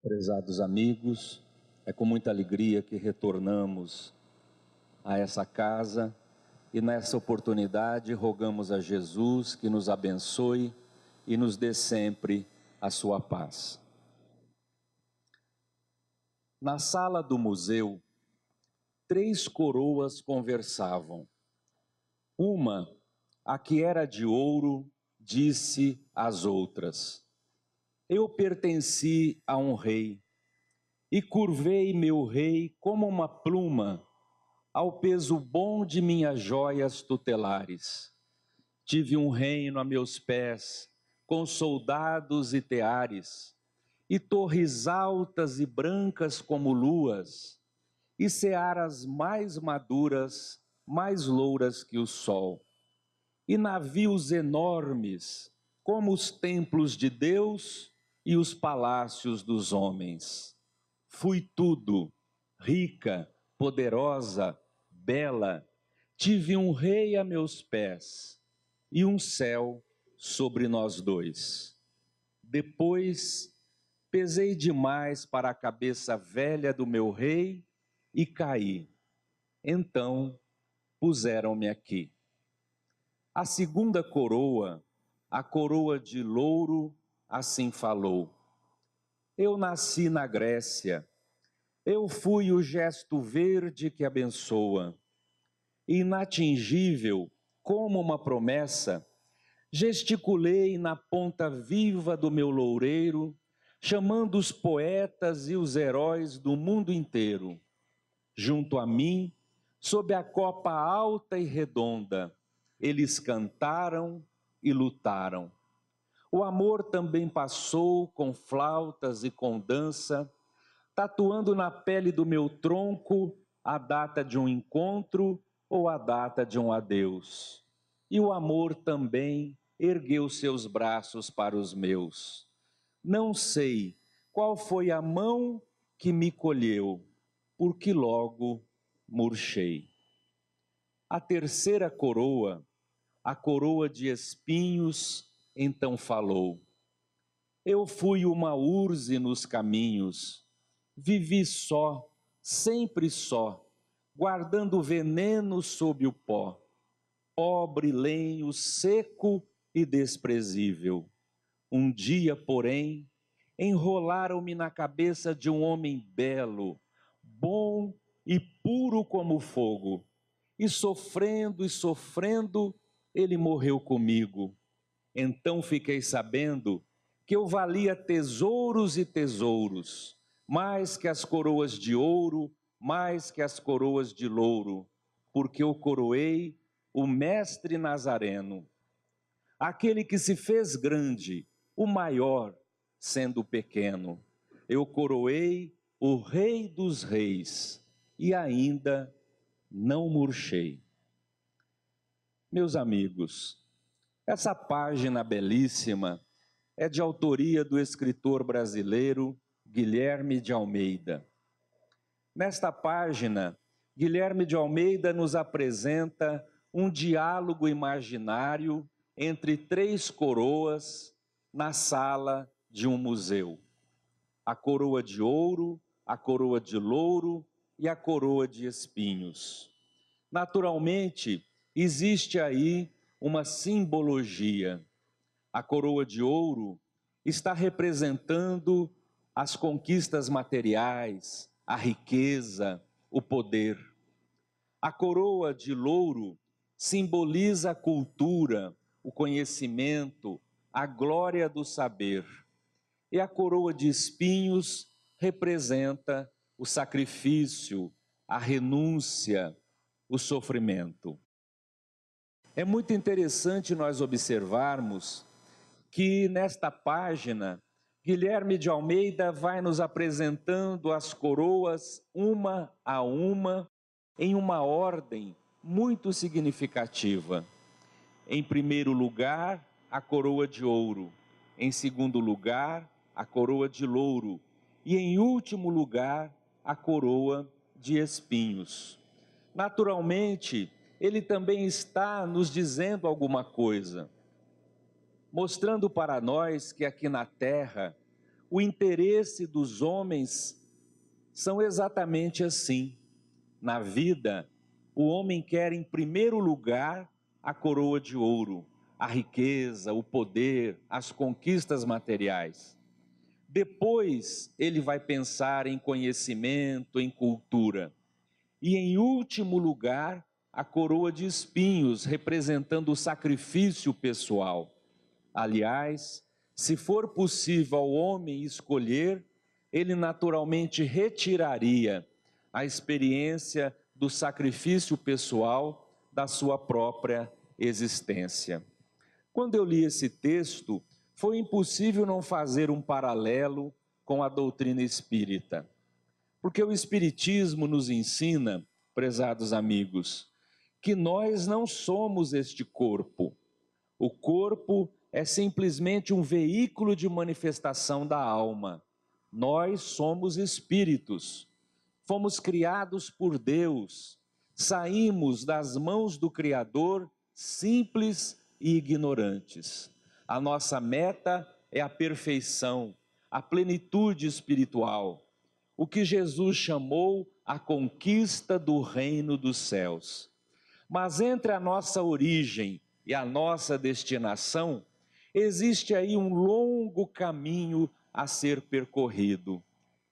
Prezados amigos, é com muita alegria que retornamos a essa casa e nessa oportunidade rogamos a Jesus que nos abençoe e nos dê sempre a sua paz. Na sala do museu, 3 coroas conversavam. Uma, a que era de ouro, disse às outras: eu pertenci a um rei, e curvei meu rei como uma pluma ao peso bom de minhas joias tutelares. Tive um reino a meus pés, com soldados e teares, e torres altas e brancas como luas, e searas mais maduras, mais louras que o sol, e navios enormes, como os templos de Deus e os palácios dos homens. Fui tudo, rica, poderosa, bela, tive um rei a meus pés e um céu sobre nós dois. Depois, pesei demais para a cabeça velha do meu rei e caí. Então, puseram-me aqui. A segunda coroa, a coroa de louro, assim falou: eu nasci na Grécia, eu fui o gesto verde que abençoa, inatingível como uma promessa, gesticulei na ponta viva do meu loureiro, chamando os poetas e os heróis do mundo inteiro. Junto a mim, sob a copa alta e redonda, eles cantaram e lutaram. O amor também passou com flautas e com dança, tatuando na pele do meu tronco a data de um encontro ou a data de um adeus. E o amor também ergueu seus braços para os meus. Não sei qual foi a mão que me colheu, porque logo murchei. A terceira coroa, a coroa de espinhos, então falou: eu fui uma urze nos caminhos, vivi só, sempre só, guardando veneno sob o pó, pobre lenho seco e desprezível. Um dia, porém, enrolaram-me na cabeça de um homem belo, bom e puro como fogo, e sofrendo, ele morreu comigo. Então fiquei sabendo que eu valia tesouros e tesouros, mais que as coroas de ouro, mais que as coroas de louro, porque eu coroei o mestre Nazareno, aquele que se fez grande, o maior, sendo pequeno. Eu coroei o Rei dos Reis e ainda não murchei. Meus amigos, essa página belíssima é de autoria do escritor brasileiro Guilherme de Almeida. Nesta página, Guilherme de Almeida nos apresenta um diálogo imaginário entre 3 coroas na sala de um museu. A coroa de ouro, a coroa de louro e a coroa de espinhos. Naturalmente, existe aí uma simbologia. A coroa de ouro está representando as conquistas materiais, a riqueza, o poder. A coroa de louro simboliza a cultura, o conhecimento, a glória do saber. E a coroa de espinhos representa o sacrifício, a renúncia, o sofrimento. É muito interessante nós observarmos que nesta página, Guilherme de Almeida vai nos apresentando as coroas uma a uma, em uma ordem muito significativa. Em primeiro lugar, a coroa de ouro. Em segundo lugar, a coroa de louro. E em último lugar, a coroa de espinhos. Naturalmente, ele também está nos dizendo alguma coisa, mostrando para nós que aqui na terra, o interesse dos homens são exatamente assim. Na vida, o homem quer em primeiro lugar a coroa de ouro, a riqueza, o poder, as conquistas materiais. Depois ele vai pensar em conhecimento, em cultura. E em último lugar, a coroa de espinhos, representando o sacrifício pessoal. Aliás, se for possível ao homem escolher, ele naturalmente retiraria a experiência do sacrifício pessoal da sua própria existência. Quando eu li esse texto, foi impossível não fazer um paralelo com a doutrina espírita. Porque o Espiritismo nos ensina, prezados amigos, que nós não somos este corpo. O corpo é simplesmente um veículo de manifestação da alma. Nós somos espíritos. Fomos criados por Deus. Saímos das mãos do Criador simples e ignorantes. A nossa meta é a perfeição, a plenitude espiritual, o que Jesus chamou a conquista do reino dos céus. Mas entre a nossa origem e a nossa destinação, existe aí um longo caminho a ser percorrido.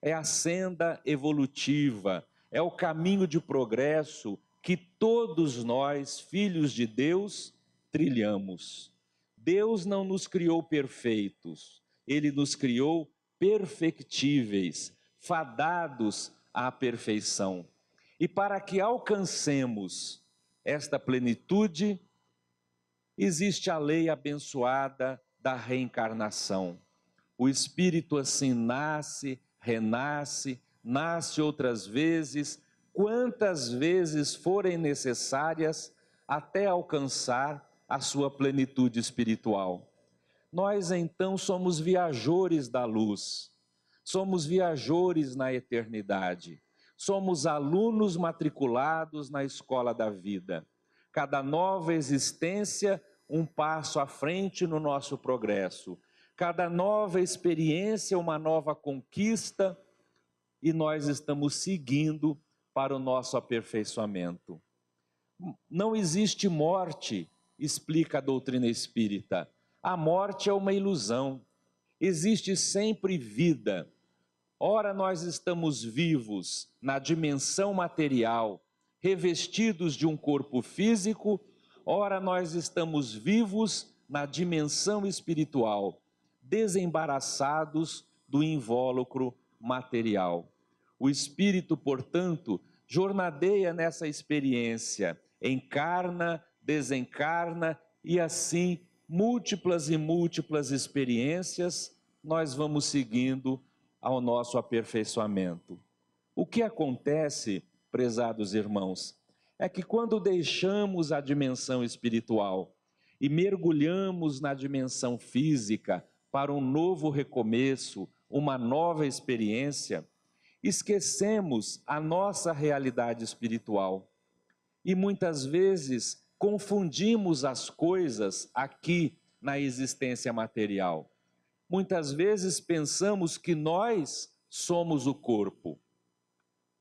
É a senda evolutiva, é o caminho de progresso que todos nós, filhos de Deus, trilhamos. Deus não nos criou perfeitos, Ele nos criou perfectíveis, fadados à perfeição. E para que alcancemos esta plenitude, existe a lei abençoada da reencarnação. O espírito assim nasce, renasce, nasce outras vezes, quantas vezes forem necessárias, até alcançar a sua plenitude espiritual. Nós então somos viajores da luz, somos viajores na eternidade, somos alunos matriculados na escola da vida. Cada nova existência, um passo à frente no nosso progresso. Cada nova experiência, uma nova conquista, e nós estamos seguindo para o nosso aperfeiçoamento. Não existe morte, explica a doutrina espírita. A morte é uma ilusão. Existe sempre vida. Ora nós estamos vivos na dimensão material, revestidos de um corpo físico, ora nós estamos vivos na dimensão espiritual, desembaraçados do invólucro material. O espírito, portanto, jornadeia nessa experiência, encarna, desencarna e assim múltiplas e múltiplas experiências nós vamos seguindo ao nosso aperfeiçoamento. O que acontece, prezados irmãos, é que quando deixamos a dimensão espiritual e mergulhamos na dimensão física para um novo recomeço, uma nova experiência, esquecemos a nossa realidade espiritual e muitas vezes confundimos as coisas aqui na existência material. Muitas vezes pensamos que nós somos o corpo.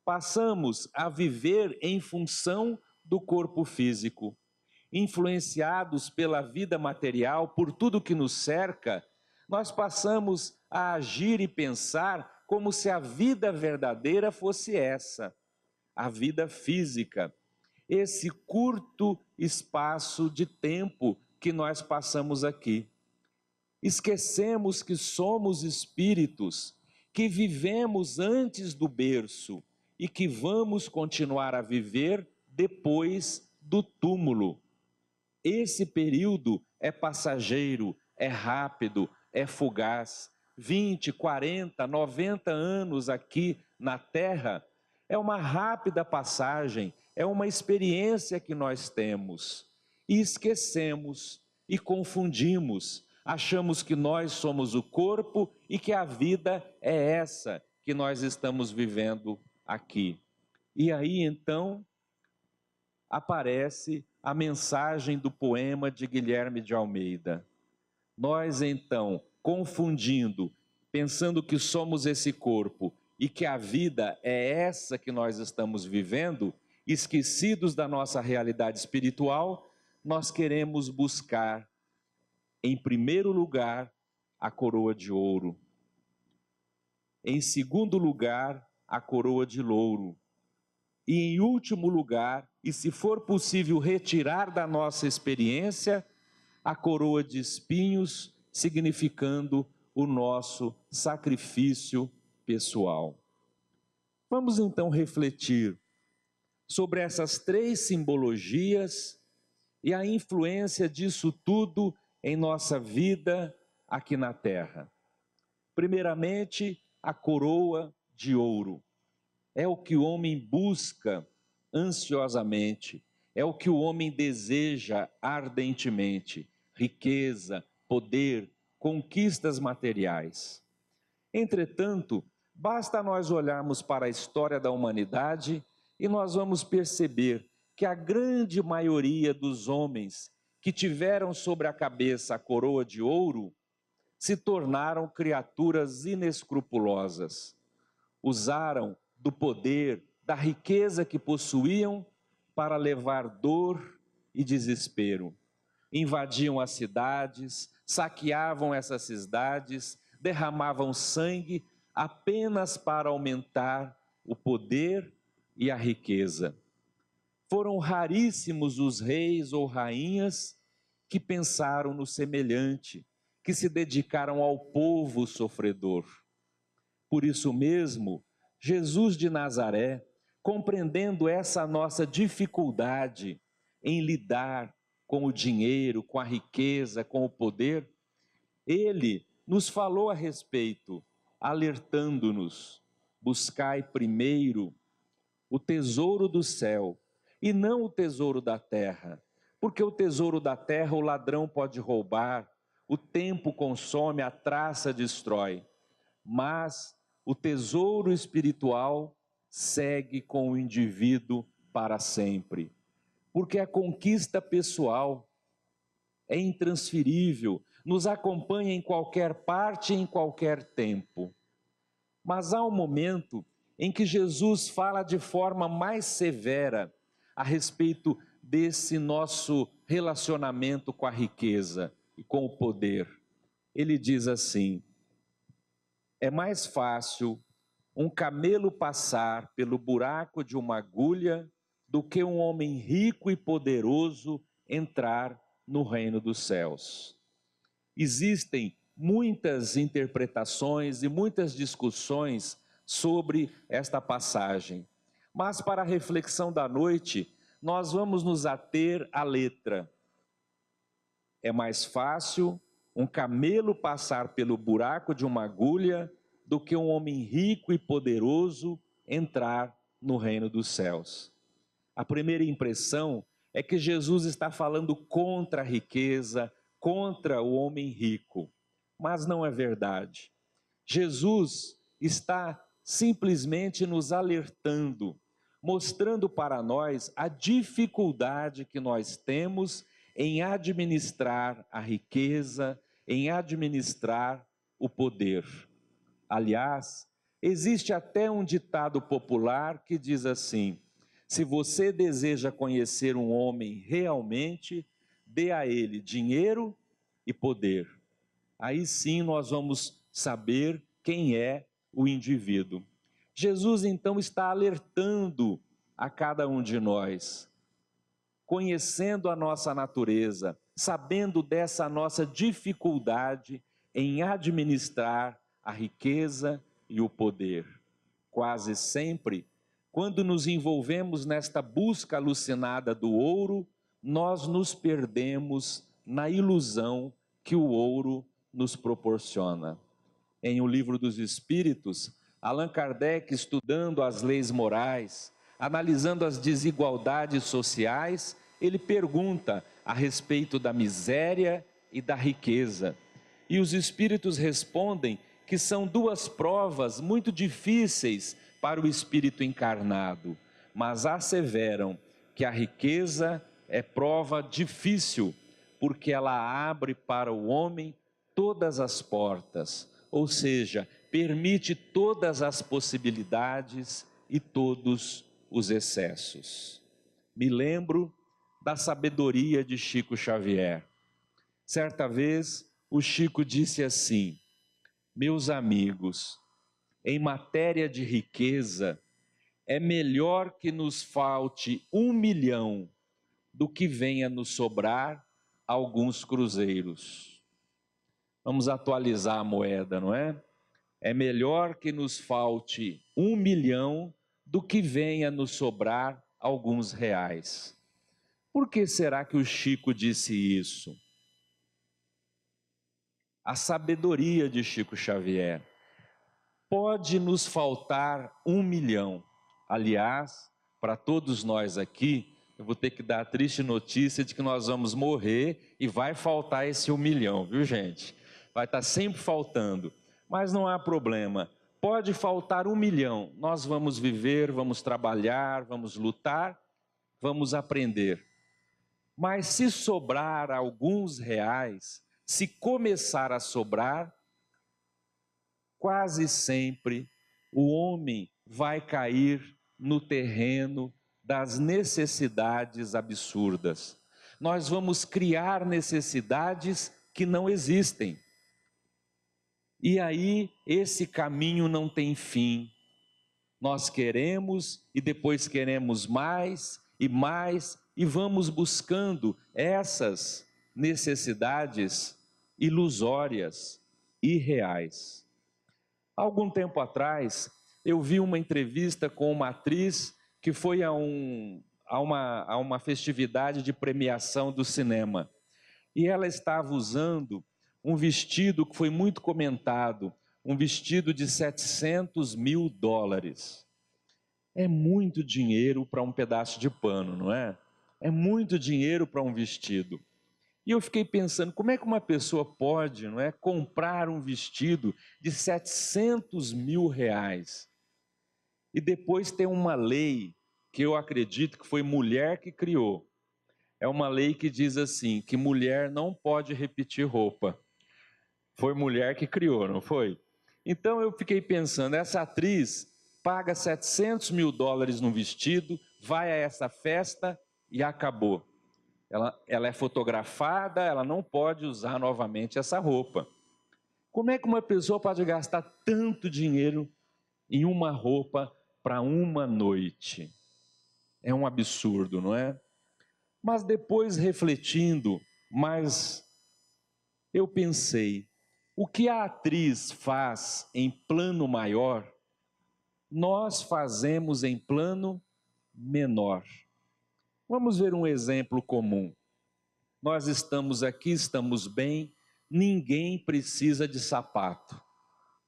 Passamos a viver em função do corpo físico, influenciados pela vida material, por tudo que nos cerca, nós passamos a agir e pensar como se a vida verdadeira fosse essa, a vida física, esse curto espaço de tempo que nós passamos aqui. Esquecemos que somos espíritos, que vivemos antes do berço e que vamos continuar a viver depois do túmulo. Esse período é passageiro, é rápido, é fugaz. 20, 40, 90 anos aqui na Terra é uma rápida passagem, é uma experiência que nós temos. E esquecemos e confundimos. Achamos que nós somos o corpo e que a vida é essa que nós estamos vivendo aqui. E aí então aparece a mensagem do poema de Guilherme de Almeida. Nós então, confundindo pensando que somos esse corpo e que a vida é essa que nós estamos vivendo, esquecidos da nossa realidade espiritual, nós queremos buscar, em primeiro lugar, a coroa de ouro. Em segundo lugar, a coroa de louro. E em último lugar, e se for possível retirar da nossa experiência, a coroa de espinhos, significando o nosso sacrifício pessoal. Vamos então refletir sobre essas três simbologias e a influência disso tudo em nossa vida aqui na terra. Primeiramente, a coroa de ouro. É o que o homem busca ansiosamente, é o que o homem deseja ardentemente: riqueza, poder, conquistas materiais. Entretanto, basta nós olharmos para a história da humanidade e nós vamos perceber que a grande maioria dos homens que tiveram sobre a cabeça a coroa de ouro se tornaram criaturas inescrupulosas. Usaram do poder, da riqueza que possuíam para levar dor e desespero. Invadiam as cidades, saqueavam essas cidades, derramavam sangue apenas para aumentar o poder e a riqueza. Foram raríssimos os reis ou rainhas que pensaram no semelhante, que se dedicaram ao povo sofredor. Por isso mesmo, Jesus de Nazaré, compreendendo essa nossa dificuldade em lidar com o dinheiro, com a riqueza, com o poder, ele nos falou a respeito, alertando-nos: buscai primeiro o tesouro do céu e não o tesouro da terra, porque o tesouro da terra o ladrão pode roubar, o tempo consome, a traça destrói, mas o tesouro espiritual segue com o indivíduo para sempre, porque a conquista pessoal é intransferível, nos acompanha em qualquer parte, em qualquer tempo. Mas há um momento em que Jesus fala de forma mais severa a respeito desse nosso relacionamento com a riqueza e com o poder. Ele diz assim: é mais fácil um camelo passar pelo buraco de uma agulha do que um homem rico e poderoso entrar no reino dos céus. Existem muitas interpretações e muitas discussões sobre esta passagem, mas para a reflexão da noite, nós vamos nos ater à letra. É mais fácil um camelo passar pelo buraco de uma agulha do que um homem rico e poderoso entrar no reino dos céus. A primeira impressão é que Jesus está falando contra a riqueza, contra o homem rico, mas não é verdade. Jesus está simplesmente nos alertando, mostrando para nós a dificuldade que nós temos em administrar a riqueza, em administrar o poder. Aliás, existe até um ditado popular que diz assim: se você deseja conhecer um homem realmente, dê a ele dinheiro e poder. Aí sim nós vamos saber quem é o indivíduo. Jesus então está alertando a cada um de nós, conhecendo a nossa natureza, sabendo dessa nossa dificuldade em administrar a riqueza e o poder. Quase sempre, quando nos envolvemos nesta busca alucinada do ouro, nós nos perdemos na ilusão que o ouro nos proporciona. Em O Livro dos Espíritos, Allan Kardec, estudando as leis morais, analisando as desigualdades sociais, ele pergunta a respeito da miséria e da riqueza. E os espíritos respondem que são duas provas muito difíceis para o espírito encarnado, mas asseveram que a riqueza é prova difícil, porque ela abre para o homem todas as portas, ou seja, permite todas as possibilidades e todos os excessos. Me lembro da sabedoria de Chico Xavier. Certa vez, o Chico disse assim: meus amigos, em matéria de riqueza, é melhor que nos falte 1 milhão do que venha nos sobrar alguns cruzeiros. Vamos atualizar a moeda, não é? É melhor que nos falte 1 milhão do que venha nos sobrar alguns reais. Por que será que o Chico disse isso? A sabedoria de Chico Xavier. Pode nos faltar 1 milhão. Aliás, para todos nós aqui, eu vou ter que dar a triste notícia de que nós vamos morrer e vai faltar esse 1 milhão, viu, gente? Vai estar sempre faltando, mas não há problema. Pode faltar 1 milhão, nós vamos viver, vamos trabalhar, vamos lutar, vamos aprender. Mas se sobrar alguns reais, se começar a sobrar, quase sempre o homem vai cair no terreno das necessidades absurdas. Nós vamos criar necessidades que não existem. E aí esse caminho não tem fim. Nós queremos e depois queremos mais e vamos buscando essas necessidades ilusórias, irreais. Algum tempo atrás, eu vi uma entrevista com uma atriz que foi a uma festividade de premiação do cinema. E ela estava usando um vestido que foi muito comentado, um vestido de 700 mil dólares. É muito dinheiro para um pedaço de pano, não é? É muito dinheiro para um vestido. E eu fiquei pensando, como é que uma pessoa pode, não é, comprar um vestido de 700 mil reais? E depois tem uma lei que eu acredito que foi mulher que criou. É uma lei que diz assim, que mulher não pode repetir roupa. Foi mulher que criou, não foi? Então eu fiquei pensando, essa atriz paga 700 mil dólares num vestido, vai a essa festa e acabou. Ela é fotografada, ela não pode usar novamente essa roupa. Como é que uma pessoa pode gastar tanto dinheiro em uma roupa para uma noite? É um absurdo, não é? Mas depois, refletindo, eu pensei, o que a atriz faz em plano maior, nós fazemos em plano menor. Vamos ver um exemplo comum. Nós estamos aqui, estamos bem, ninguém precisa de sapato.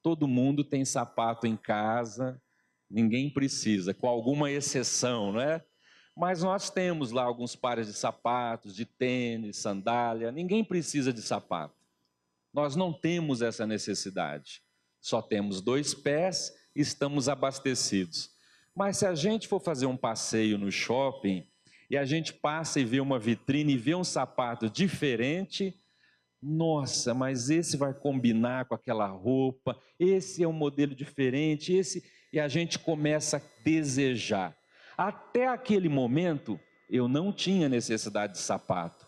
Todo mundo tem sapato em casa, ninguém precisa, com alguma exceção, não é? Mas nós temos lá alguns pares de sapatos, de tênis, sandália, ninguém precisa de sapato. Nós não temos essa necessidade. Só temos 2 pés e estamos abastecidos. Mas se a gente for fazer um passeio no shopping e a gente passa e vê uma vitrine e vê um sapato diferente, nossa, mas esse vai combinar com aquela roupa, esse é um modelo diferente, e a gente começa a desejar. Até aquele momento, eu não tinha necessidade de sapato,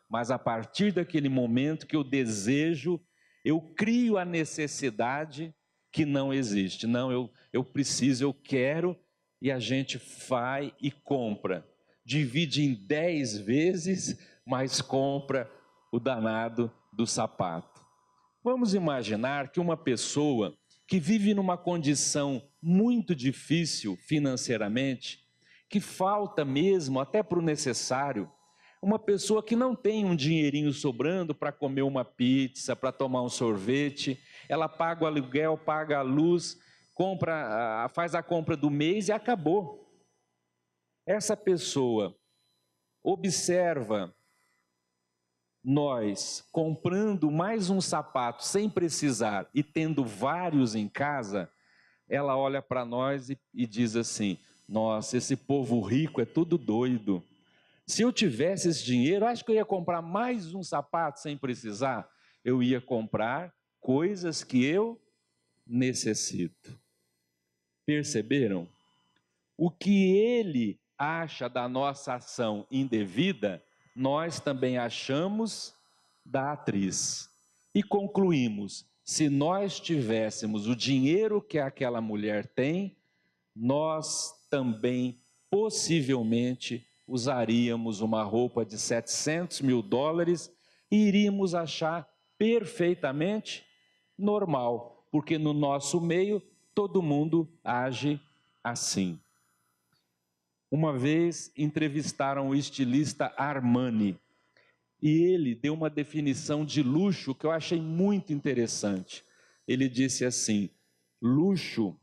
mas a partir daquele momento que eu desejo, eu crio a necessidade que não existe. Não, eu preciso, eu quero, e a gente vai e compra. Divide em 10 vezes, mas compra o danado do sapato. Vamos imaginar que uma pessoa que vive numa condição muito difícil financeiramente, que falta mesmo até para o necessário, uma pessoa que não tem um dinheirinho sobrando para comer uma pizza, para tomar um sorvete, ela paga o aluguel, paga a luz, faz a compra do mês e acabou. Essa pessoa observa nós comprando mais um sapato sem precisar e tendo vários em casa, ela olha para nós e diz assim, nossa, esse povo rico é tudo doido. Se eu tivesse esse dinheiro, acho que eu ia comprar mais um sapato sem precisar. Eu ia comprar coisas que eu necessito. Perceberam? O que ele acha da nossa ação indevida, nós também achamos da atriz. E concluímos: se nós tivéssemos o dinheiro que aquela mulher tem, nós também possivelmente usaríamos uma roupa de 700 mil dólares e iríamos achar perfeitamente normal, porque no nosso meio todo mundo age assim. Uma vez entrevistaram o estilista Armani e ele deu uma definição de luxo que eu achei muito interessante. Ele disse assim: luxo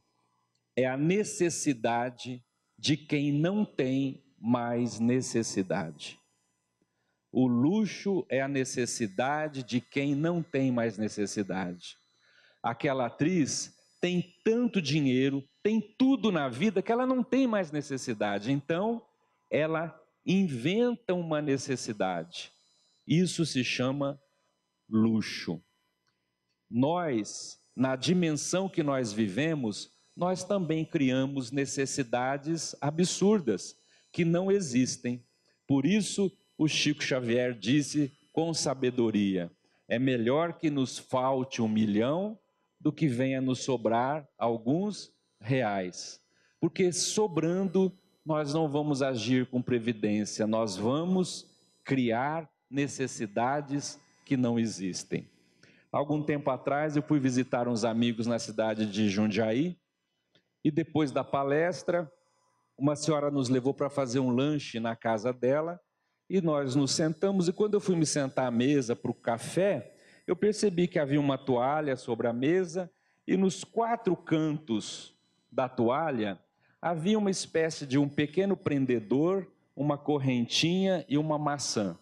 é a necessidade de quem não tem mais necessidade. O luxo é a necessidade de quem não tem mais necessidade. Aquela atriz tem tanto dinheiro, tem tudo na vida que ela não tem mais necessidade. Então, ela inventa uma necessidade. Isso se chama luxo. Nós, na dimensão que nós vivemos, nós também criamos necessidades absurdas que não existem. Por isso, o Chico Xavier disse com sabedoria: é melhor que nos falte 1 milhão do que venha nos sobrar alguns reais. Porque sobrando, nós não vamos agir com previdência, nós vamos criar necessidades que não existem. Algum tempo atrás, eu fui visitar uns amigos na cidade de Jundiaí, e depois da palestra, uma senhora nos levou para fazer um lanche na casa dela, e nós nos sentamos, e quando eu fui me sentar à mesa para o café, eu percebi que havia uma toalha sobre a mesa, e nos 4 cantos da toalha, havia uma espécie de um pequeno prendedor, uma correntinha e uma maçã.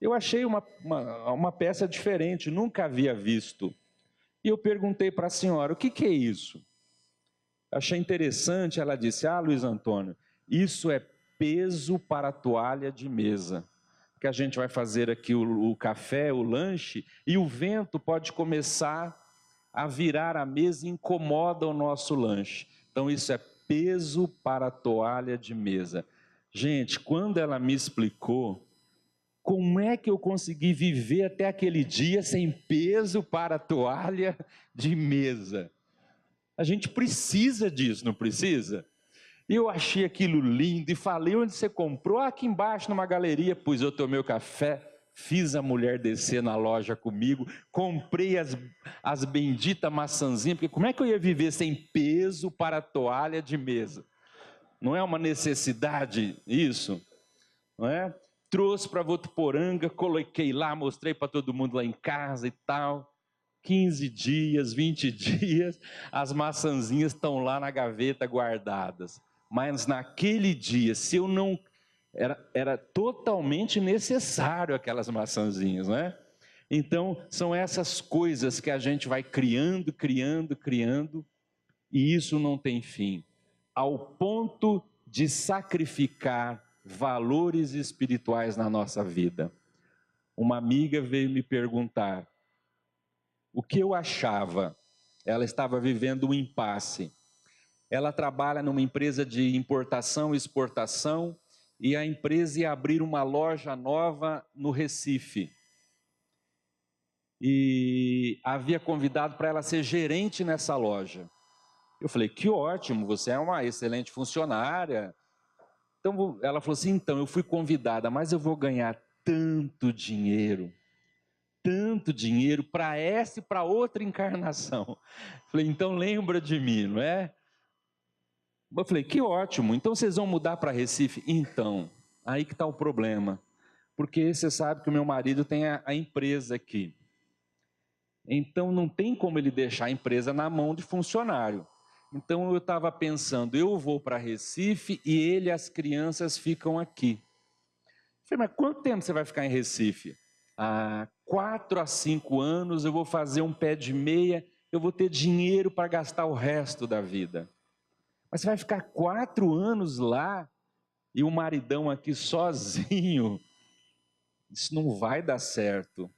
Eu achei uma peça diferente, nunca havia visto. E eu perguntei para a senhora: o que é isso? Achei interessante, ela disse: Luiz Antônio, isso é peso para a toalha de mesa. Que a gente vai fazer aqui o café, o lanche, e o vento pode começar a virar a mesa e incomoda o nosso lanche. Então isso é peso para a toalha de mesa. Gente, quando ela me explicou, como é que eu consegui viver até aquele dia sem peso para a toalha de mesa? A gente precisa disso, não precisa? E eu achei aquilo lindo e falei: onde você comprou? Aqui embaixo numa galeria. Pois eu tomei o café, fiz a mulher descer na loja comigo, comprei as benditas maçãzinhas, porque como é que eu ia viver sem peso para a toalha de mesa? Não é uma necessidade isso? Não é? Trouxe para Votuporanga, coloquei lá, mostrei para todo mundo lá em casa e tal. 15 dias, 20 dias, as maçãzinhas estão lá na gaveta guardadas. Mas naquele dia, se eu não... Era totalmente necessário aquelas maçãzinhas, não é? Então, são essas coisas que a gente vai criando, e isso não tem fim. Ao ponto de sacrificar valores espirituais na nossa vida. Uma amiga veio me perguntar o que eu achava. Ela estava vivendo um impasse. Ela trabalha numa empresa de importação e exportação, e a empresa ia abrir uma loja nova no Recife. E havia convidado para ela ser gerente nessa loja. Eu falei: que ótimo, você é uma excelente funcionária. Então ela falou assim: então, eu fui convidada, mas eu vou ganhar tanto dinheiro para essa e para outra encarnação. Falei: então lembra de mim, não é? Eu falei: que ótimo, então vocês vão mudar para Recife? Então, aí que está o problema, porque você sabe que o meu marido tem a empresa aqui, então não tem como ele deixar a empresa na mão de funcionário. Então eu estava pensando, eu vou para Recife e ele e as crianças ficam aqui. Eu falei: mas quanto tempo você vai ficar em Recife? 4 a 5 anos, eu vou fazer um pé de meia, eu vou ter dinheiro para gastar o resto da vida. Mas você vai ficar 4 anos lá e o maridão aqui sozinho? Isso não vai dar certo.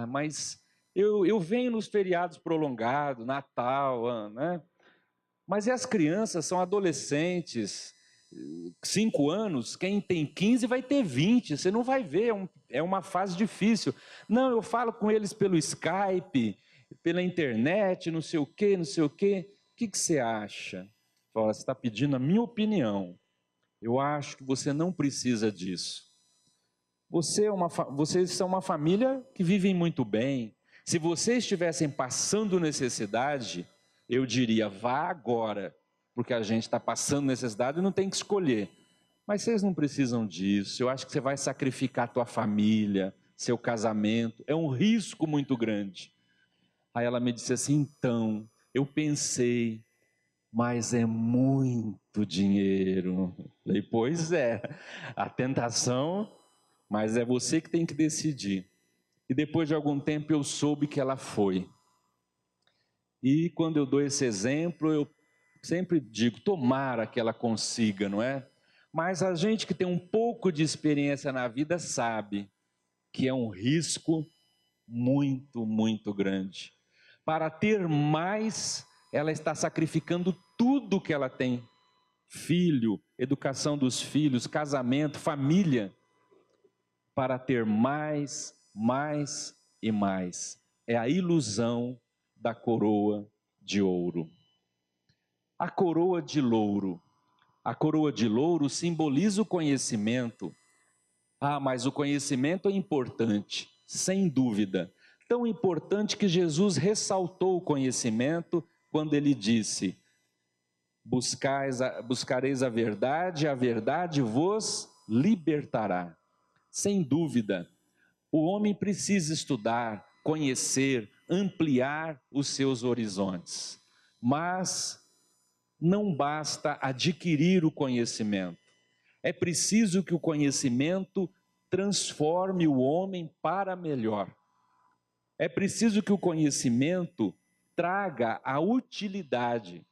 Mas Eu venho nos feriados prolongados, Natal, né? Mas e as crianças são adolescentes, 5 anos, quem tem 15 vai ter 20, você não vai ver, é uma fase difícil. Não, eu falo com eles pelo Skype, pela internet, não sei o quê, não sei o quê. O que você acha? Fala, você está pedindo a minha opinião. Eu acho que você não precisa disso. Vocês são uma família que vivem muito bem. Se vocês estivessem passando necessidade, eu diria, vá agora, porque a gente está passando necessidade e não tem que escolher. Mas vocês não precisam disso. Eu acho que você vai sacrificar a tua família, seu casamento. É um risco muito grande. Aí ela me disse assim, então, eu pensei, mas é muito dinheiro. Falei, pois é, a tentação, mas é você que tem que decidir. E depois de algum tempo eu soube que ela foi. E quando eu dou esse exemplo, eu sempre digo, tomara que ela consiga, não é? Mas a gente que tem um pouco de experiência na vida sabe que é um risco muito, muito grande. Para ter mais, ela está sacrificando tudo que ela tem. Filho, educação dos filhos, casamento, família. Para ter mais, mais e mais. É a ilusão da coroa de ouro. A coroa de louro. A coroa de louro simboliza o conhecimento. Ah, mas o conhecimento é importante, sem dúvida. Tão importante que Jesus ressaltou o conhecimento quando ele disse: buscareis a verdade vos libertará. Sem dúvida, o homem precisa estudar, conhecer, ampliar os seus horizontes. Mas não basta adquirir o conhecimento. É preciso que o conhecimento transforme o homem para melhor. É preciso que o conhecimento traga a utilidade,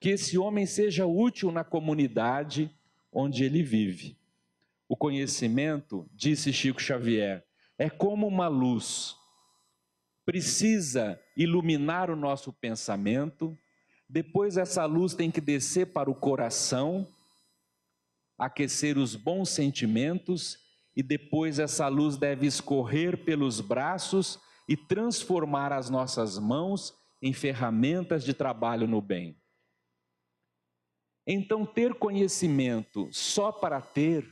que esse homem seja útil na comunidade onde ele vive. O conhecimento, disse Chico Xavier, é como uma luz. Precisa iluminar o nosso pensamento, depois essa luz tem que descer para o coração, aquecer os bons sentimentos, e depois essa luz deve escorrer pelos braços e transformar as nossas mãos em ferramentas de trabalho no bem. Então, ter conhecimento só para ter,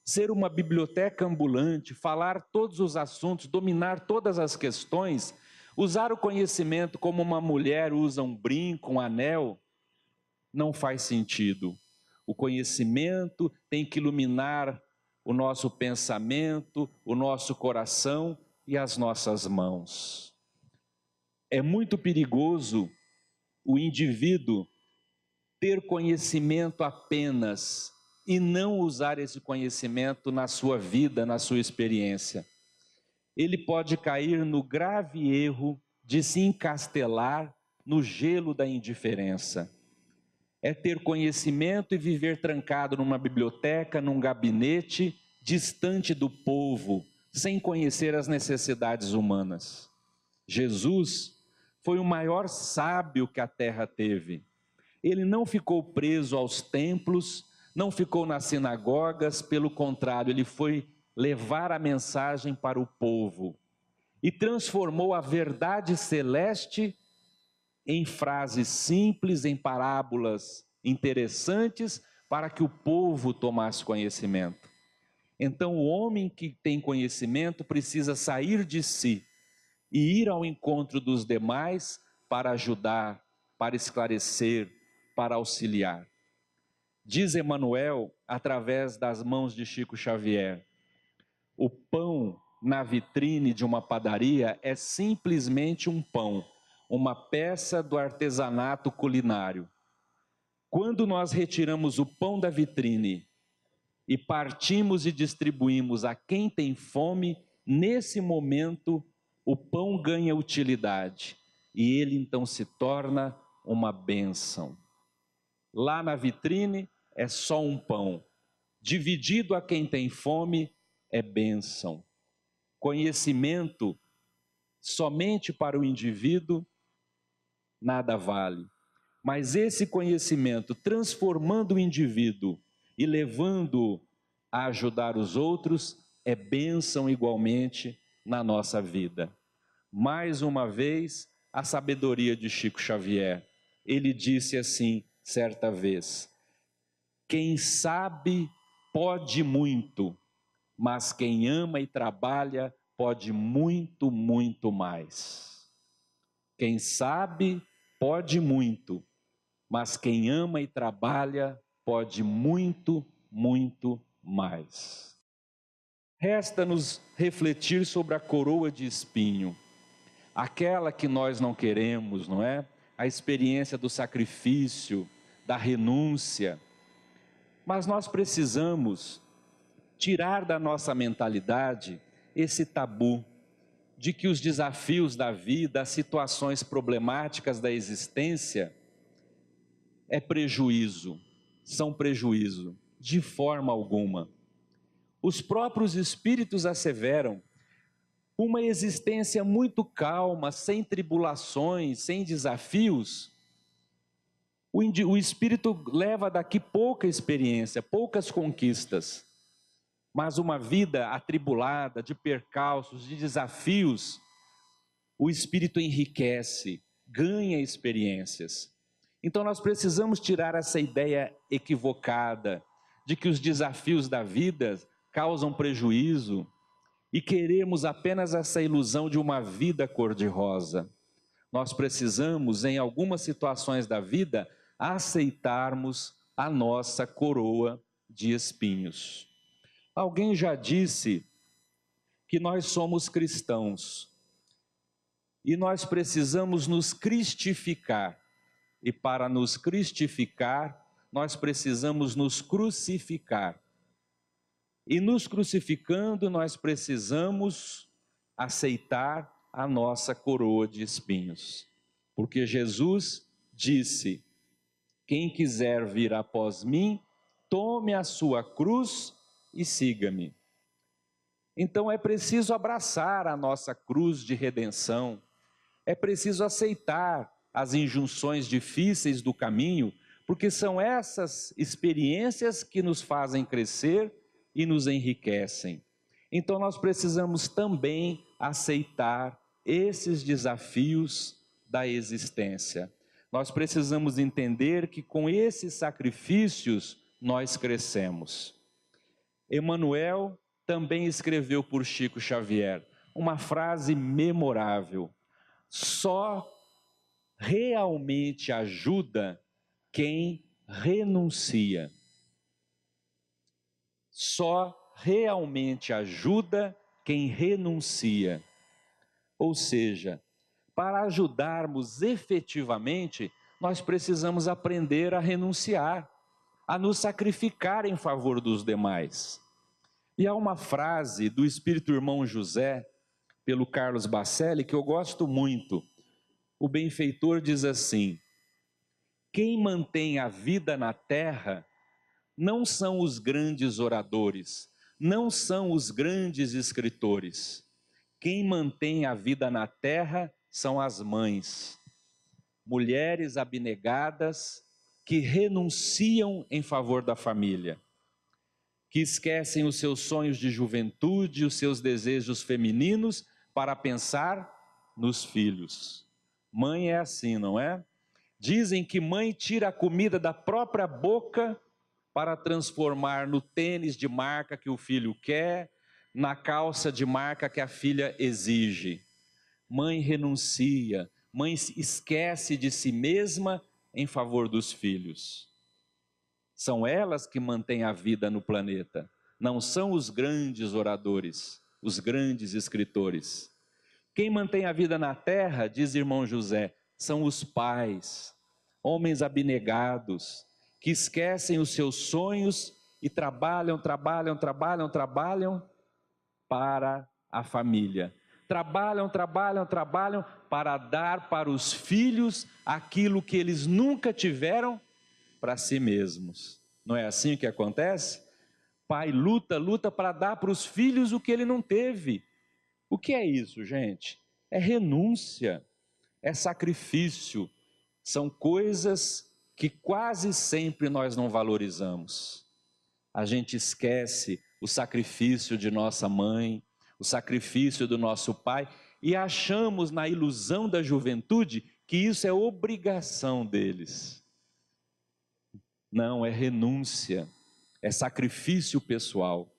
ser uma biblioteca ambulante, falar todos os assuntos, dominar todas as questões, usar o conhecimento como uma mulher usa um brinco, um anel, não faz sentido. O conhecimento tem que iluminar o nosso pensamento, o nosso coração e as nossas mãos. É muito perigoso o indivíduo ter conhecimento apenas e não usar esse conhecimento na sua vida, na sua experiência. Ele pode cair no grave erro de se encastelar no gelo da indiferença. É ter conhecimento e viver trancado numa biblioteca, num gabinete, distante do povo, sem conhecer as necessidades humanas. Jesus foi o maior sábio que a terra teve. Ele não ficou preso aos templos, não ficou nas sinagogas, pelo contrário, ele foi levar a mensagem para o povo e transformou a verdade celeste em frases simples, em parábolas interessantes, para que o povo tomasse conhecimento. Então, o homem que tem conhecimento precisa sair de si e ir ao encontro dos demais para ajudar, para esclarecer, para auxiliar. Diz Emmanuel, através das mãos de Chico Xavier, o pão na vitrine de uma padaria é simplesmente um pão, uma peça do artesanato culinário. Quando nós retiramos o pão da vitrine e partimos e distribuímos a quem tem fome, nesse momento o pão ganha utilidade e ele então se torna uma bênção. Lá na vitrine é só um pão, dividido a quem tem fome é bênção. Conhecimento somente para o indivíduo, nada vale. Mas esse conhecimento, transformando o indivíduo e levando-o a ajudar os outros, é bênção igualmente na nossa vida. Mais uma vez, a sabedoria de Chico Xavier. Ele disse assim, certa vez: quem sabe pode muito, mas quem ama e trabalha pode muito, muito mais. Quem sabe pode muito, mas quem ama e trabalha pode muito, muito mais. Resta-nos refletir sobre a coroa de espinho, aquela que nós não queremos, não é? A experiência do sacrifício, da renúncia. Mas nós precisamos tirar da nossa mentalidade esse tabu de que os desafios da vida, as situações problemáticas da existência, são prejuízo, de forma alguma. Os próprios espíritos asseveram: uma existência muito calma, sem tribulações, sem desafios, o espírito leva daqui pouca experiência, poucas conquistas. Mas uma vida atribulada, de percalços, de desafios, o espírito enriquece, ganha experiências. Então nós precisamos tirar essa ideia equivocada de que os desafios da vida causam prejuízo e queremos apenas essa ilusão de uma vida cor-de-rosa. Nós precisamos, em algumas situações da vida, aceitarmos a nossa coroa de espinhos. Alguém já disse que nós somos cristãos e nós precisamos nos cristificar. E para nos cristificar, nós precisamos nos crucificar. E nos crucificando, nós precisamos aceitar a nossa coroa de espinhos. Porque Jesus disse: quem quiser vir após mim, tome a sua cruz e siga-me. Então é preciso abraçar a nossa cruz de redenção, é preciso aceitar as injunções difíceis do caminho, porque são essas experiências que nos fazem crescer e nos enriquecem. Então nós precisamos também aceitar esses desafios da existência. Nós precisamos entender que com esses sacrifícios nós crescemos. Emmanuel também escreveu por Chico Xavier uma frase memorável: só realmente ajuda quem renuncia. Só realmente ajuda quem renuncia. Ou seja, para ajudarmos efetivamente, nós precisamos aprender a renunciar, a nos sacrificar em favor dos demais. E há uma frase do Espírito Irmão José, pelo Carlos Bacelli, que eu gosto muito. O benfeitor diz assim: quem mantém a vida na terra não são os grandes oradores, não são os grandes escritores. Quem mantém a vida na terra são as mães, mulheres abnegadas que renunciam em favor da família, que esquecem os seus sonhos de juventude, os seus desejos femininos para pensar nos filhos. Mãe é assim, não é? Dizem que mãe tira a comida da própria boca para transformar no tênis de marca que o filho quer, na calça de marca que a filha exige. Mãe renuncia, mãe esquece de si mesma em favor dos filhos. São elas que mantêm a vida no planeta, não são os grandes oradores, os grandes escritores. Quem mantém a vida na terra, diz irmão José, são os pais, homens abnegados, que esquecem os seus sonhos e trabalham para a família. Trabalham para dar para os filhos aquilo que eles nunca tiveram para si mesmos. Não é assim que acontece? Pai luta para dar para os filhos o que ele não teve. O que é isso, gente? é renúncia, é sacrifício. São coisas que quase sempre nós não valorizamos. A gente esquece o sacrifício de nossa mãe, o sacrifício do nosso pai, e achamos na ilusão da juventude que isso é obrigação deles. Não, é renúncia, é sacrifício pessoal.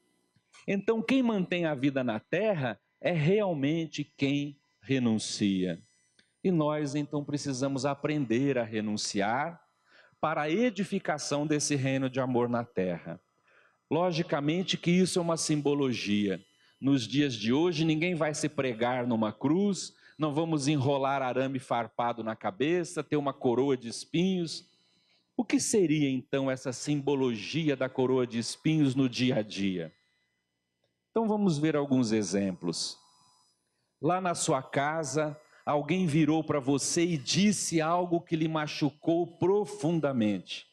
Então, quem mantém a vida na terra é realmente quem renuncia. E nós, então, precisamos aprender a renunciar para a edificação desse reino de amor na terra. Logicamente que isso é uma simbologia. Nos dias de hoje, ninguém vai se pregar numa cruz, não vamos enrolar arame farpado na cabeça, ter uma coroa de espinhos. O que seria então essa simbologia da coroa de espinhos no dia a dia? Então vamos ver alguns exemplos. Lá na sua casa, alguém virou para você e disse algo que lhe machucou profundamente.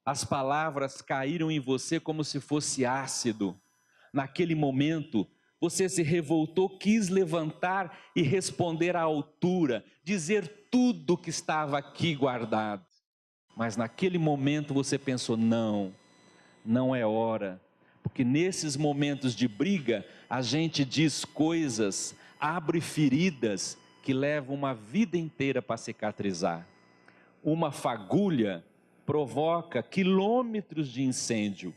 As palavras caíram em você como se fosse ácido. Naquele momento, você se revoltou, quis levantar e responder à altura, dizer tudo que estava aqui guardado. Mas naquele momento você pensou, não é hora. Porque nesses momentos de briga, a gente diz coisas, abre feridas que levam uma vida inteira para cicatrizar. Uma fagulha provoca quilômetros de incêndio,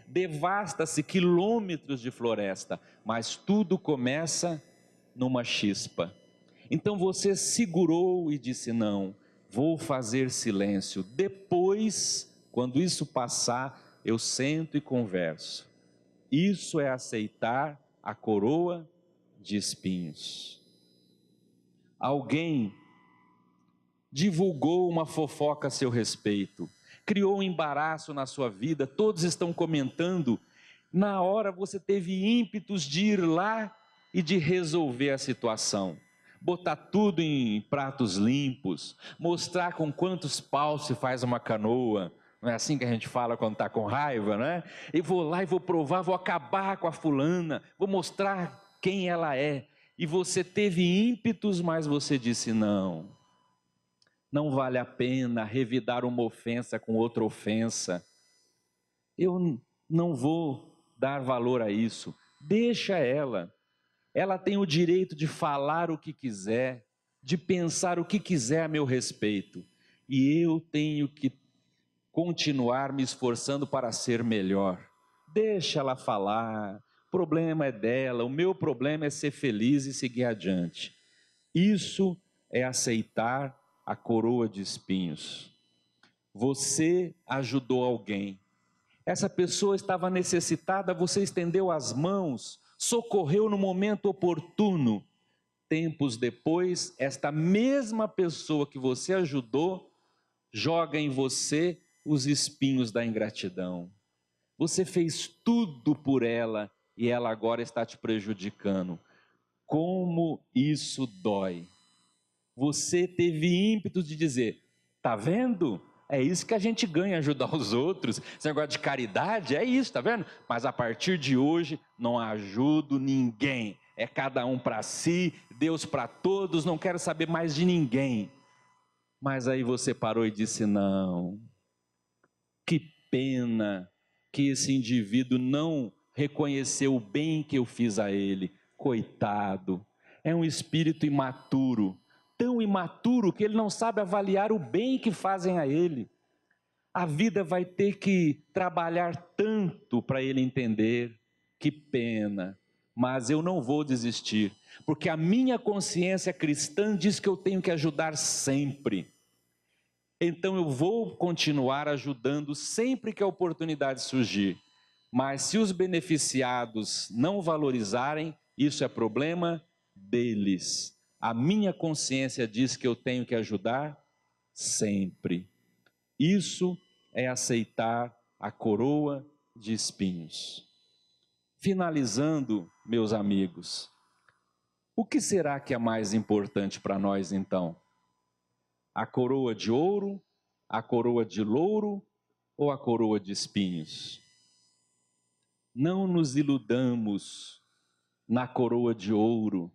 devasta-se quilômetros de floresta, mas tudo começa numa chispa. Então você segurou e disse, não, vou fazer silêncio, depois, quando isso passar, eu sento e converso. Isso é aceitar a coroa de espinhos. Alguém divulgou uma fofoca a seu respeito, criou um embaraço na sua vida, todos estão comentando. Na hora você teve ímpetos de ir lá e de resolver a situação, botar tudo em pratos limpos, mostrar com quantos paus se faz uma canoa. Não é assim que a gente fala quando está com raiva, não é? E vou lá e vou provar, vou acabar com a fulana, vou mostrar quem ela é. E você teve ímpetos, mas você disse não. Não vale a pena revidar uma ofensa com outra ofensa. Eu não vou dar valor a isso. Deixa ela. Ela tem o direito de falar o que quiser, de pensar o que quiser a meu respeito. E eu tenho que continuar me esforçando para ser melhor. Deixa ela falar. O problema é dela. O meu problema é ser feliz e seguir adiante. Isso é aceitar a coroa de espinhos. Você ajudou alguém. Essa pessoa estava necessitada, você estendeu as mãos, socorreu no momento oportuno. Tempos depois, esta mesma pessoa que você ajudou, joga em você os espinhos da ingratidão. Você fez tudo por ela e ela agora está te prejudicando. Como isso dói! Você teve ímpetos de dizer, tá vendo? É isso que a gente ganha, ajudar os outros. Esse negócio de caridade, é isso, tá vendo? Mas a partir de hoje, não ajudo ninguém. É cada um para si, Deus para todos, não quero saber mais de ninguém. Mas aí você parou e disse, não, que pena que esse indivíduo não reconheceu o bem que eu fiz a ele. Coitado, é um espírito imaturo. Tão imaturo que ele não sabe avaliar o bem que fazem a ele. A vida vai ter que trabalhar tanto para ele entender. Que pena, mas eu não vou desistir, porque a minha consciência cristã diz que eu tenho que ajudar sempre. Então eu vou continuar ajudando sempre que a oportunidade surgir. Mas se os beneficiados não valorizarem, isso é problema deles. A minha consciência diz que eu tenho que ajudar sempre. Isso é aceitar a coroa de espinhos. Finalizando, meus amigos, o que será que é mais importante para nós então? A coroa de ouro, a coroa de louro ou a coroa de espinhos? Não nos iludamos na coroa de ouro.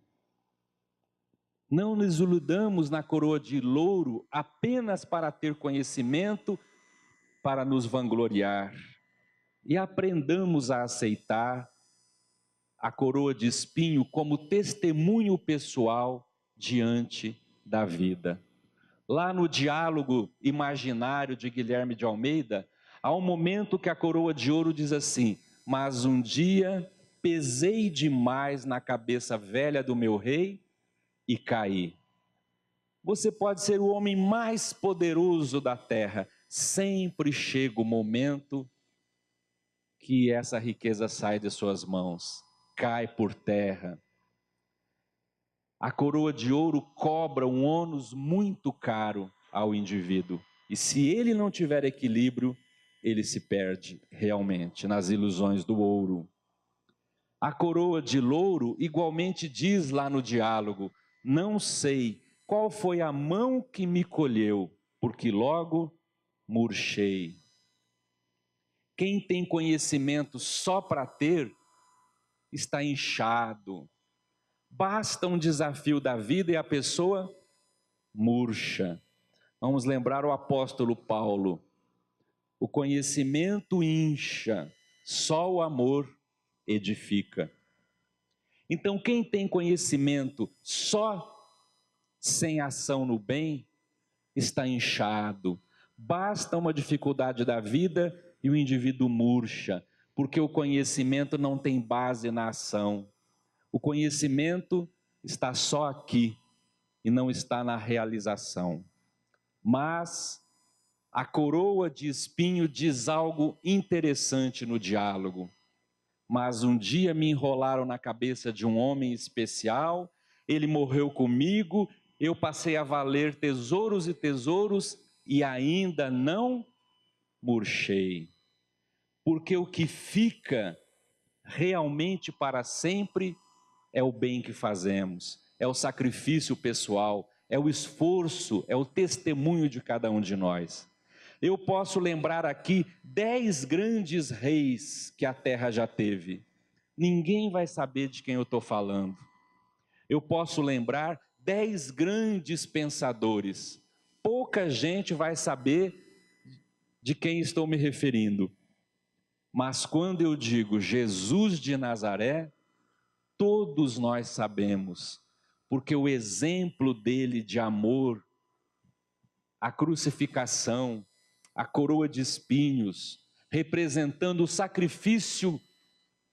Não nos iludamos na coroa de louro apenas para ter conhecimento, para nos vangloriar. E aprendamos a aceitar a coroa de espinho como testemunho pessoal diante da vida. Lá no diálogo imaginário de Guilherme de Almeida, há um momento que a coroa de ouro diz assim: mas um dia pesei demais na cabeça velha do meu rei e caí. Você pode ser o homem mais poderoso da terra, sempre chega o momento que essa riqueza sai de suas mãos, cai por terra. A coroa de ouro cobra um ônus muito caro ao indivíduo. E se ele não tiver equilíbrio, ele se perde realmente nas ilusões do ouro. A coroa de louro igualmente diz lá no diálogo: não sei qual foi a mão que me colheu, porque logo murchei. Quem tem conhecimento só para ter, está inchado. Basta um desafio da vida e a pessoa murcha. Vamos lembrar o apóstolo Paulo: o conhecimento incha, só o amor edifica. Então, quem tem conhecimento só sem ação no bem, está inchado. Basta uma dificuldade da vida e o indivíduo murcha, porque o conhecimento não tem base na ação. O conhecimento está só aqui e não está na realização. Mas a coroa de espinho diz algo interessante no diálogo. Mas um dia me enrolaram na cabeça de um homem especial, ele morreu comigo, eu passei a valer tesouros e tesouros e ainda não murchei. Porque o que fica realmente para sempre é o bem que fazemos, é o sacrifício pessoal, é o esforço, é o testemunho de cada um de nós. Eu posso lembrar aqui 10 grandes reis que a terra já teve. Ninguém vai saber de quem eu estou falando. Eu posso lembrar 10 grandes pensadores. Pouca gente vai saber de quem estou me referindo. Mas quando eu digo Jesus de Nazaré, todos nós sabemos, porque o exemplo dele de amor, a crucificação, a coroa de espinhos, representando o sacrifício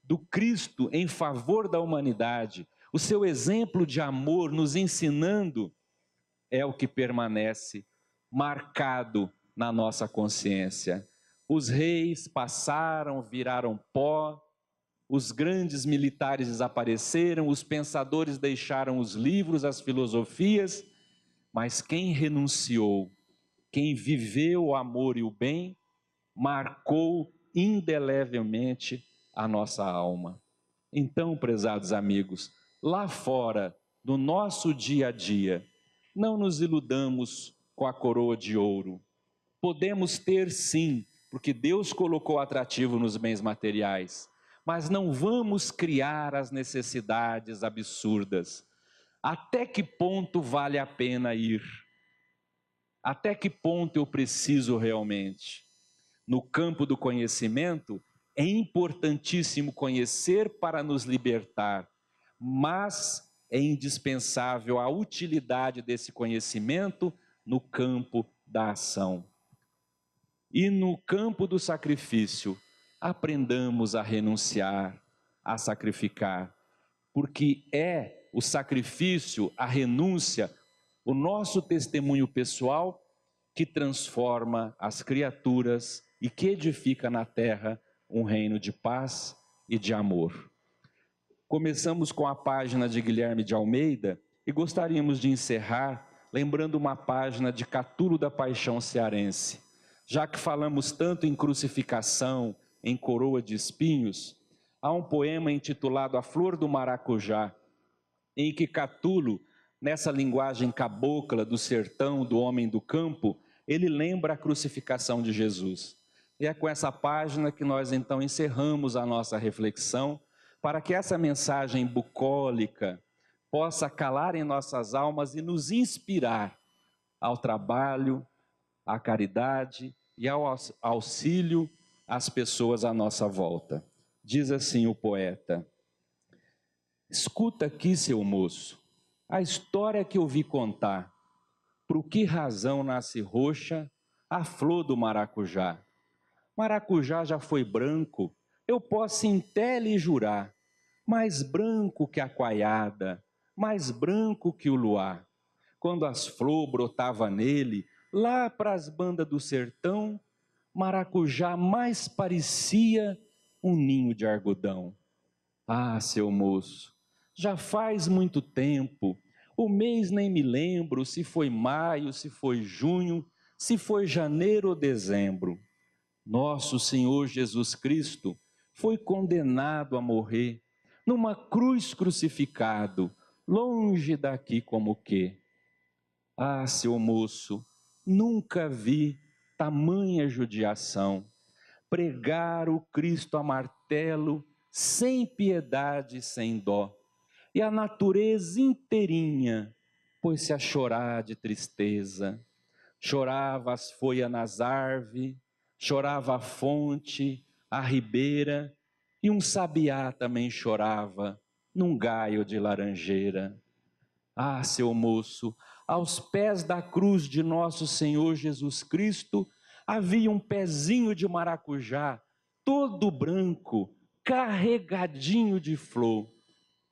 do Cristo em favor da humanidade, o seu exemplo de amor nos ensinando, é o que permanece marcado na nossa consciência. Os reis passaram, viraram pó, os grandes militares desapareceram, os pensadores deixaram os livros, as filosofias, mas quem renunciou, quem viveu o amor e o bem, marcou indelevelmente a nossa alma. Então, prezados amigos, lá fora, no nosso dia a dia, não nos iludamos com a coroa de ouro. Podemos ter sim, porque Deus colocou atrativo nos bens materiais, mas não vamos criar as necessidades absurdas. Até que ponto vale a pena ir? Até que ponto eu preciso realmente? No campo do conhecimento, é importantíssimo conhecer para nos libertar, mas é indispensável a utilidade desse conhecimento no campo da ação. E no campo do sacrifício, aprendamos a renunciar, a sacrificar, porque é o sacrifício, a renúncia, o nosso testemunho pessoal que transforma as criaturas e que edifica na terra um reino de paz e de amor. Começamos com a página de Guilherme de Almeida e gostaríamos de encerrar lembrando uma página de Catulo da Paixão cearense. Já que falamos tanto em crucificação, em coroa de espinhos, há um poema intitulado A Flor do Maracujá, em que Catulo, nessa linguagem cabocla do sertão, do homem do campo, ele lembra a crucificação de Jesus. E é com essa página que nós então encerramos a nossa reflexão, para que essa mensagem bucólica, possa calar em nossas almas e nos inspirar ao trabalho, à caridade e ao auxílio às pessoas à nossa volta. Diz assim o poeta: escuta aqui, seu moço, a história que eu vi contar. Por que razão nasce roxa a flor do maracujá? Maracujá já foi branco, eu posso em tele jurar, mais branco que a coiada, mais branco que o luar. Quando as flores brotavam nele, lá pras bandas do sertão, maracujá mais parecia um ninho de algodão. Ah, seu moço, já faz muito tempo, o mês nem me lembro se foi maio, se foi junho, se foi janeiro ou dezembro. Nosso Senhor Jesus Cristo foi condenado a morrer numa cruz crucificado, longe daqui como que. Ah, seu moço, nunca vi tamanha judiação, pregar o Cristo a martelo, sem piedade, sem dó, e a natureza inteirinha pôs-se a chorar de tristeza. Chorava as folhas nas árvores, chorava a fonte, a ribeira, e um sabiá também chorava num gaio de laranjeira. Ah, seu moço, aos pés da cruz de nosso Senhor Jesus Cristo, havia um pezinho de maracujá, todo branco, carregadinho de flor.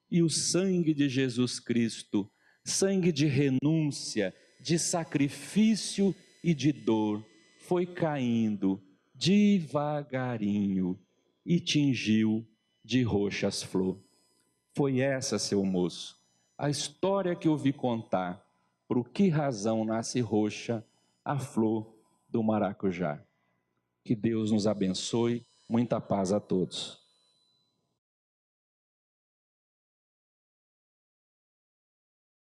E o sangue de Jesus Cristo, sangue de renúncia, de sacrifício e de dor, foi caindo devagarinho e tingiu de roxas flor. Foi essa, seu moço, a história que eu vi contar. Por que razão nasce roxa a flor do maracujá? Que Deus nos abençoe. Muita paz a todos.